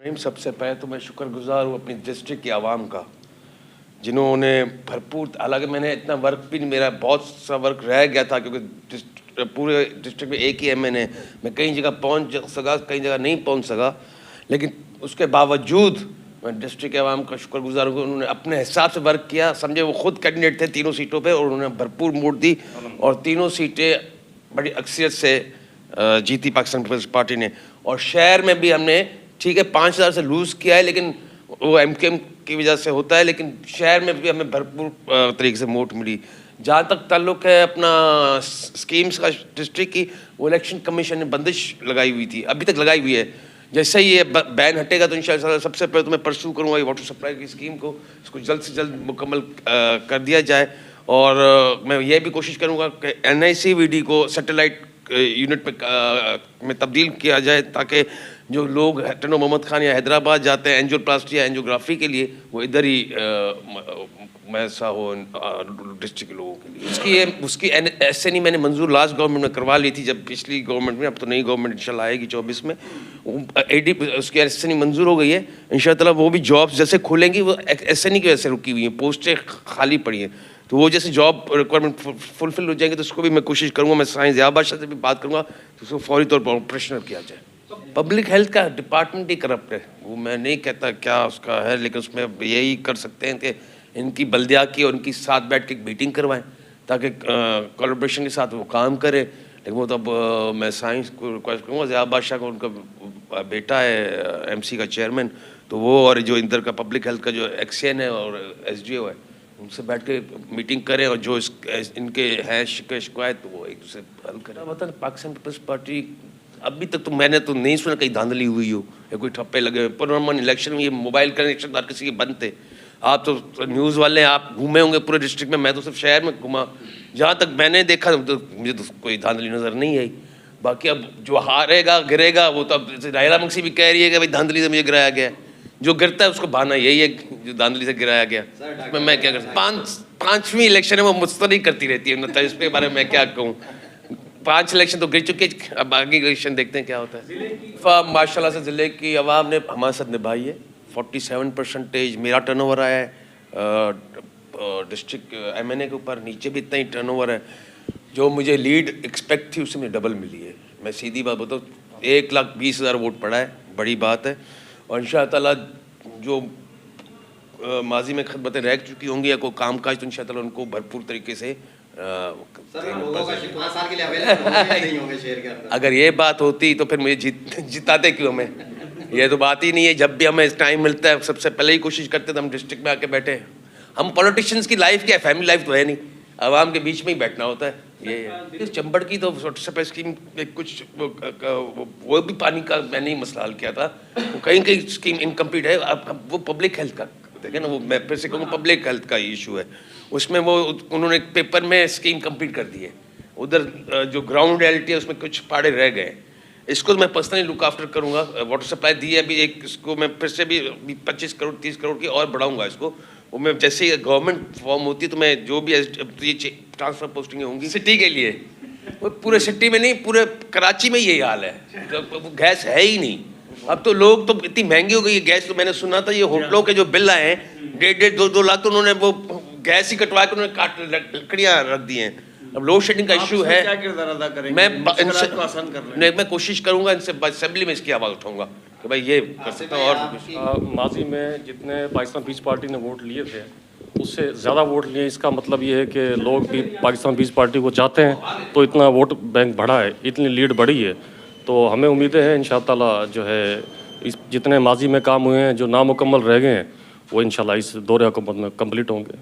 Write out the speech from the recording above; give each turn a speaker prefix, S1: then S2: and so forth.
S1: सबसे पहले तो मैं शुक्रगुजार हूँ अपनी डिस्ट्रिक्ट की आवाम का, जिन्होंने भरपूर, हालांकि मैंने इतना वर्क भी नहीं, मेरा बहुत सा वर्क रह गया था क्योंकि पूरे डिस्ट्रिक्ट में एक ही एमएन है। मैं कई जगह पहुँच सका, कई जगह नहीं पहुँच सका, लेकिन उसके बावजूद मैं डिस्ट्रिक्ट के आवाम का शुक्रगुजार हूँ। उन्होंने अपने हिसाब से वर्क किया, समझे वो खुद कैंडिडेट थे तीनों सीटों पर और उन्होंने भरपूर वोट दी और तीनों सीटें बड़ी अक्सरियत से जीती पाकिस्तान पीपल्स पार्टी ने। और शहर में भी हमने ठीक है 5000 से लूज़ किया है, लेकिन वो एमकेएम की वजह से होता है, लेकिन शहर में भी हमें भरपूर तरीके से वोट मिली। जहाँ तक ताल्लुक़ है अपना स्कीम्स का डिस्ट्रिक्ट की, वो इलेक्शन कमीशन ने बंदिश लगाई हुई थी, अभी तक लगाई हुई है। जैसे ही ये बैन हटेगा तो इंशाल्लाह सबसे पहले तो मैं परसू करूँगा ये वाटर सप्लाई की स्कीम को, इसको जल्द से जल्द मुकम्मल कर दिया जाए। और मैं ये भी कोशिश करूँगा कि NICVD को सैटेलाइट यूनिट में तब्दील किया जाए, ताकि जो लोग टनो मोहम्मद खान या हैदराबाद जाते हैं एंजियोप्लास्टी या एंजियोग्राफी के लिए, वो इधर ही मैसा हो डिस्ट्रिक्ट के लोगों के लिए। उसकी SNE मैंने मंजूर लास्ट गवर्नमेंट में करवा ली थी, जब पिछली गवर्नमेंट में, अब तो नई गवर्नमेंट इंशाल्लाह आएगी 24 में। AD उसकी SNE मंजूर हो गई है इंशाल्लाह। वो भी जॉब्स जैसे खुलेंगी, वो SNE की वजह से रुकी हुई हैं, पोस्टें खाली पड़ी हैं, तो वो जैसे जॉब रिक्वायरमेंट फुलफिल हो जाएंगे तो उसको भी मैं कोशिश करूँगा, मैं साइंस ज़िया बादशाह से भी बात करूँगा तो उसको फौरी तौर पर ऑपरेशनल किया जाए। पब्लिक हेल्थ का डिपार्टमेंट ही करप्ट है, वो मैं नहीं कहता क्या उसका है, लेकिन उसमें यही कर सकते हैं कि इनकी बल्दिया की और उनकी साथ बैठ के मीटिंग करवाएं ताकि कोलैबोरेशन के साथ वो काम करे। लेकिन वो तो अब मैं साइंस को रिक्वेस्ट करूँगा, ज़िया बादशाह को, उनका बेटा है MC का चेयरमैन, तो वो और जो इधर का पब्लिक हेल्थ का जो XN है और SDO है, उनसे बैठ के मीटिंग करें और जो इनके हैं शिकायत तो वो एक दूसरे हल करें। वतन पाकिस्तान पीपल्स पार्टी अभी तक तो मैंने तो नहीं सुना कहीं धांधली हुई हो या कोई ठप्पे लगे। पुरअमन इलेक्शन में ये मोबाइल कनेक्शन हर किसी के बंद थे। आप तो न्यूज़ वाले, आप घूमे होंगे पूरे डिस्ट्रिक्ट में, मैं तो सिर्फ शहर में घूमा। जहाँ तक मैंने देखा तो मुझे तो कोई धांधली नज़र नहीं आई। बाकी अब जो हारेगा गिरेगा वो तो अब राहिला मंगसी भी कह रही है कि भाई धांधली से मुझे गिराया गया है। जो गिरता है उसको बहाना यही है जो धांधली से गिराया गया। इसमें मैं क्या कर, पाँचवीं इलेक्शन है वो मुस्तरी करती रहती है, इसके बारे में मैं क्या कहूँ। 5 इलेक्शन तो गिर चुके, अब आगे इलेक्शन देखते हैं क्या होता है। माशाल्लाह से ज़िले की आवाम ने हमारे साथ निभाई है। 47% मेरा टर्नओवर आया है डिस्ट्रिक्ट MNA के ऊपर, नीचे भी इतना ही टर्नओवर है। जो मुझे लीड एक्सपेक्ट थी उससे मुझे डबल मिली है। मैं सीधी बात बताऊँ, 1,20,000 वोट पड़ा है, बड़ी बात है। और इंशाअल्लाह जो माजी में खिदमतें रह चुकी होंगी या कोई काम काज, तो इंशाअल्लाह उनको भरपूर तरीके से अगर ये बात होती तो फिर मुझे जिताते क्यों हमें, ये तो बात ही नहीं है। जब भी हमें टाइम मिलता है सबसे पहले ही कोशिश करते थे हम डिस्ट्रिक्ट में आके बैठे। हम पॉलिटिशियंस की लाइफ क्या है, फैमिली लाइफ तो है नहीं, आवाम के बीच में ही बैठना होता है। ये है चंबड़ की तो सप्लाई स्कीम कुछ वो भी पानी का मैंने ही मसला हल किया था, वो कहीं कहीं स्कीम इनकम्प्लीट है। अब वो पब्लिक हेल्थ का देखें ना, वो मैं फिर से कहूँ पब्लिक हेल्थ का इशू है, उसमें वो उन्होंने पेपर में स्कीम कंप्लीट कर दी है। उधर जो ग्राउंड रियलिटी है उसमें कुछ पाड़े रह गए, इसको मैं पर्सनली लुक आफ्टर करूँगा। वाटर सप्लाई दी है अभी एक, इसको मैं फिर से भी 25 करोड़ 30 करोड़ की और बढ़ाऊँगा इसको। वो मैं जैसे ही गवर्नमेंट फॉर्म होती तो मैं जो भी ट्रांसफ़र पोस्टिंग होंगी सिटी के लिए, वो पूरे सिटी में नहीं पूरे कराची में यही हाल है, गैस है ही नहीं। अब तो लोग तो इतनी महंगी हो गई है गैस, तो मैंने सुना था ये होटलों के जो बिल आए हैं 1.5 2 लाख, तो उन्होंने वो गैस ही कटवा के उन्होंने लकड़ियाँ रख दी हैं। अब लोड शेडिंग का इशू है, क्या किरदार अदा करेंगे? मैं कोशिश करूँगा इनसे असेंबली में इसकी आवाज़ उठाऊँगा कि भाई ये कर सकता हूँ। और
S2: माजी में जितने पाकिस्तान पीस पार्टी ने वोट लिए थे उससे ज़्यादा वोट लिए, इसका मतलब ये है कि लोग भी पाकिस्तान पीस पार्टी को चाहते हैं, तो इतना वोट बैंक बढ़ा है, इतनी लीड बढ़ी है। तो हमें उम्मीदें हैं इंशाअल्लाह जो है इस जितने माजी में काम हुए हैं जो नामुकम्मल रह गए हैं वो इंशाअल्लाह इस दौरे हुकूमत में कंप्लीट होंगे।